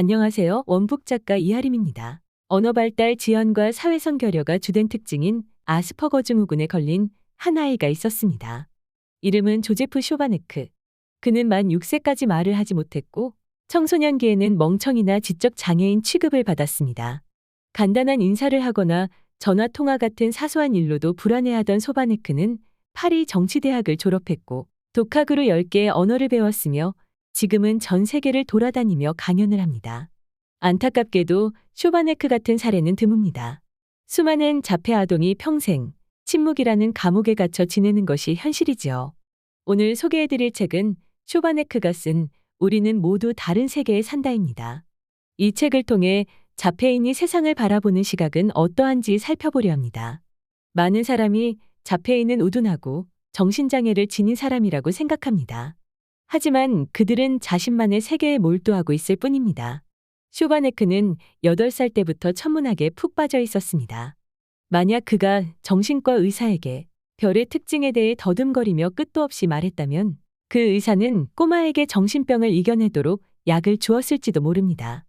안녕하세요. 원북 작가 이하림입니다. 언어 발달 지연과 사회성 결여가 주된 특징인 아스퍼거 증후군에 걸린 한 아이가 있었습니다. 이름은 조제프 쇼바네크. 그는 만 6세까지 말을 하지 못했고 청소년기에는 멍청이나 지적 장애인 취급을 받았습니다. 간단한 인사를 하거나 전화 통화 같은 사소한 일로도 불안해하던 소바네크는 파리 정치대학을 졸업했고 독학으로 10개의 언어를 배웠으며 지금은 전 세계를 돌아다니며 강연을 합니다. 안타깝게도 쇼바네크 같은 사례는 드뭅니다. 수많은 자폐 아동이 평생 침묵이라는 감옥에 갇혀 지내는 것이 현실이지요. 오늘 소개해드릴 책은 쇼바네크가 쓴 우리는 모두 다른 세계에 산다입니다. 이 책을 통해 자폐인이 세상을 바라보는 시각은 어떠한지 살펴보려 합니다. 많은 사람이 자폐인은 우둔하고 정신장애를 지닌 사람이라고 생각합니다. 하지만 그들은 자신만의 세계에 몰두하고 있을 뿐입니다. 쇼바네크는 8살 때부터 천문학에 푹 빠져 있었습니다. 만약 그가 정신과 의사에게 별의 특징에 대해 더듬거리며 끝도 없이 말했다면 그 의사는 꼬마에게 정신병을 이겨내도록 약을 주었을지도 모릅니다.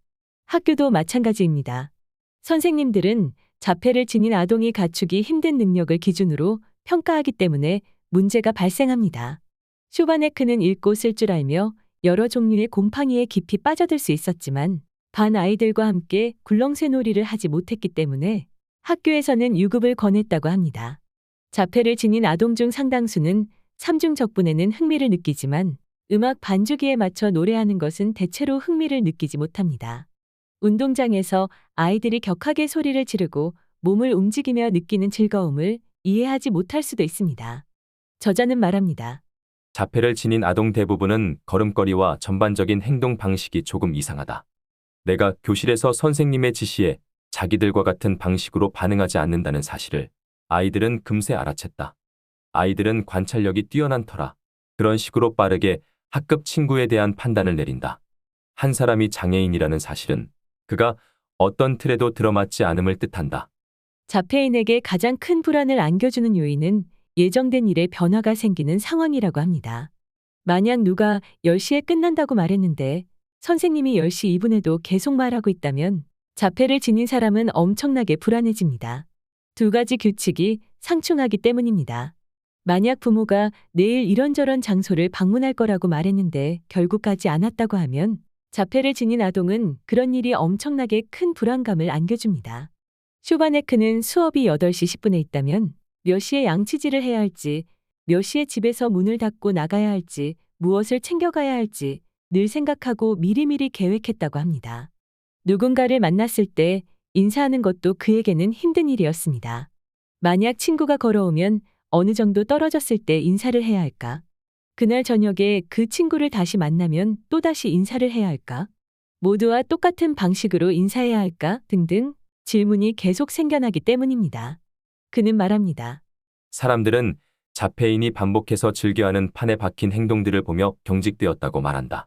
학교도 마찬가지입니다. 선생님들은 자폐를 지닌 아동이 갖추기 힘든 능력을 기준으로 평가하기 때문에 문제가 발생합니다. 쇼바네크는 읽고 쓸 줄 알며 여러 종류의 곰팡이에 깊이 빠져들 수 있었지만 반 아이들과 함께 굴렁쇠놀이를 하지 못했기 때문에 학교에서는 유급을 권했다고 합니다. 자폐를 지닌 아동 중 상당수는 삼중적분에는 흥미를 느끼지만 음악 반주기에 맞춰 노래하는 것은 대체로 흥미를 느끼지 못합니다. 운동장에서 아이들이 격하게 소리를 지르고 몸을 움직이며 느끼는 즐거움을 이해하지 못할 수도 있습니다. 저자는 말합니다. 자폐를 지닌 아동 대부분은 걸음걸이와 전반적인 행동 방식이 조금 이상하다. 내가 교실에서 선생님의 지시에 자기들과 같은 방식으로 반응하지 않는다는 사실을 아이들은 금세 알아챘다. 아이들은 관찰력이 뛰어난 터라 그런 식으로 빠르게 학급 친구에 대한 판단을 내린다. 한 사람이 장애인이라는 사실은 그가 어떤 틀에도 들어맞지 않음을 뜻한다. 자폐인에게 가장 큰 불안을 안겨주는 요인은 예정된 일에 변화가 생기는 상황이라고 합니다. 만약 누가 10시에 끝난다고 말했는데 선생님이 10시 2분에도 계속 말하고 있다면 자폐를 지닌 사람은 엄청나게 불안해집니다. 두 가지 규칙이 상충하기 때문입니다. 만약 부모가 내일 이런저런 장소를 방문할 거라고 말했는데 결국 가지 않았다고 하면 자폐를 지닌 아동은 그런 일이 엄청나게 큰 불안감을 안겨줍니다. 쇼바네크는 수업이 8시 10분에 있다면 몇 시에 양치질을 해야 할지, 몇 시에 집에서 문을 닫고 나가야 할지, 무엇을 챙겨가야 할지 늘 생각하고 미리미리 계획했다고 합니다. 누군가를 만났을 때 인사하는 것도 그에게는 힘든 일이었습니다. 만약 친구가 걸어오면 어느 정도 떨어졌을 때 인사를 해야 할까? 그날 저녁에 그 친구를 다시 만나면 또다시 인사를 해야 할까? 모두와 똑같은 방식으로 인사해야 할까? 등등 질문이 계속 생겨나기 때문입니다. 그는 말합니다. 사람들은 자폐인이 반복해서 즐겨하는 판에 박힌 행동들을 보며 경직되었다고 말한다.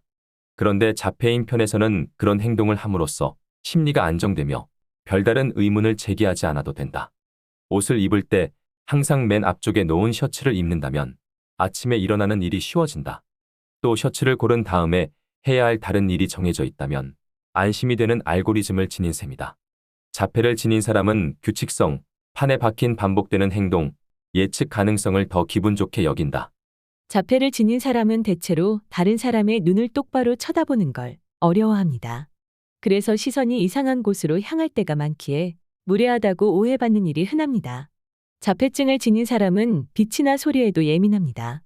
그런데 자폐인 편에서는 그런 행동을 함으로써 심리가 안정되며 별다른 의문을 제기하지 않아도 된다. 옷을 입을 때 항상 맨 앞쪽에 놓은 셔츠를 입는다면 아침에 일어나는 일이 쉬워진다. 또 셔츠를 고른 다음에 해야 할 다른 일이 정해져 있다면 안심이 되는 알고리즘을 지닌 셈이다. 자폐를 지닌 사람은 규칙성, 판에 박힌 반복되는 행동, 예측 가능성을 더 기분 좋게 여긴다. 자폐를 지닌 사람은 대체로 다른 사람의 눈을 똑바로 쳐다보는 걸 어려워합니다. 그래서 시선이 이상한 곳으로 향할 때가 많기에 무례하다고 오해받는 일이 흔합니다. 자폐증을 지닌 사람은 빛이나 소리에도 예민합니다.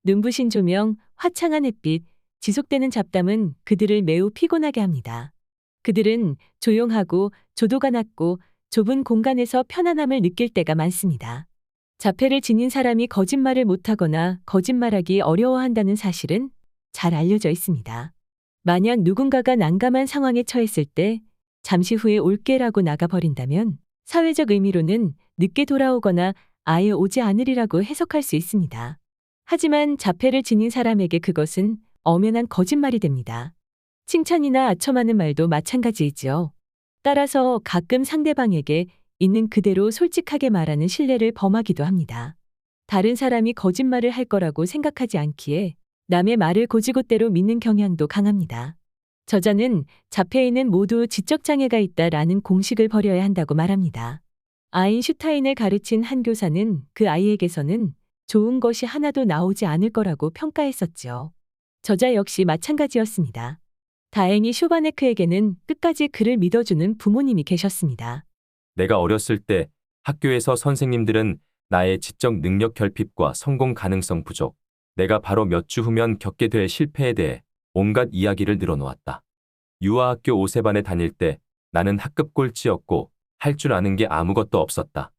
눈부신 조명, 화창한 햇빛, 지속되는 잡담은 그들을 매우 피곤하게 합니다. 그들은 조용하고 조도가 낮고 좁은 공간에서 편안함을 느낄 때가 많습니다. 자폐를 지닌 사람이 거짓말을 못하거나 거짓말하기 어려워한다는 사실은 잘 알려져 있습니다. 만약 누군가가 난감한 상황에 처했을 때 잠시 후에 올게라고 나가버린다면 사회적 의미로는 늦게 돌아오거나 아예 오지 않으리라고 해석할 수 있습니다. 하지만 자폐를 지닌 사람에게 그것은 엄연한 거짓말이 됩니다. 칭찬이나 아첨하는 말도 마찬가지이지요. 따라서 가끔 상대방에게 있는 그대로 솔직하게 말하는 신뢰를 범하기도 합니다. 다른 사람이 거짓말을 할 거라고 생각하지 않기에 남의 말을 곧이곧대로 믿는 경향도 강합니다. 저자는 자폐인은 모두 지적장애가 있다라는 공식을 버려야 한다고 말합니다. 아인슈타인을 가르친 한 교사는 그 아이에게서는 좋은 것이 하나도 나오지 않을 거라고 평가했었죠. 저자 역시 마찬가지였습니다. 다행히 쇼바네크에게는 끝까지 그를 믿어주는 부모님이 계셨습니다. 내가 어렸을 때 학교에서 선생님들은 나의 지적 능력 결핍과 성공 가능성 부족, 내가 바로 몇 주 후면 겪게 될 실패에 대해 온갖 이야기를 늘어놓았다. 유아학교 5세반에 다닐 때 나는 학급 꼴찌였고 할 줄 아는 게 아무것도 없었다.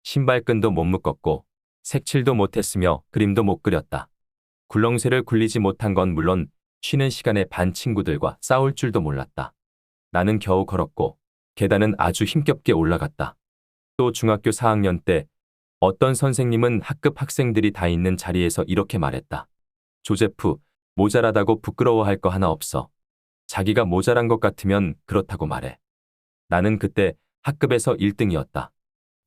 신발끈도 못 묶었고 색칠도 못했으며 그림도 못 그렸다. 굴렁쇠를 굴리지 못한 건 물론 쉬는 시간에 반 친구들과 싸울 줄도 몰랐다. 나는 겨우 걸었고 계단은 아주 힘겹게 올라갔다. 또 중학교 4학년 때 어떤 선생님은 학급 학생들이 다 있는 자리에서 이렇게 말했다. 조제프, 모자라다고 부끄러워할 거 하나 없어. 자기가 모자란 것 같으면 그렇다고 말해. 나는 그때 학급에서 1등이었다.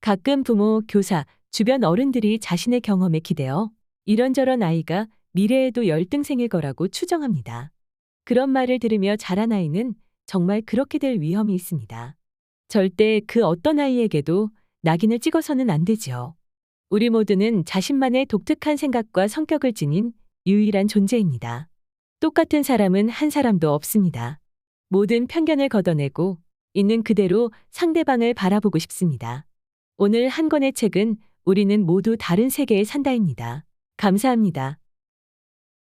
가끔 부모, 교사, 주변 어른들이 자신의 경험에 기대어 이런저런 아이가 미래에도 열등생일 거라고 추정합니다. 그런 말을 들으며 자란 아이는 정말 그렇게 될 위험이 있습니다. 절대 그 어떤 아이에게도 낙인을 찍어서는 안 되지요. 우리 모두는 자신만의 독특한 생각과 성격을 지닌 유일한 존재입니다. 똑같은 사람은 한 사람도 없습니다. 모든 편견을 걷어내고 있는 그대로 상대방을 바라보고 싶습니다. 오늘 한 권의 책은 우리는 모두 다른 세계에 산다입니다. 감사합니다.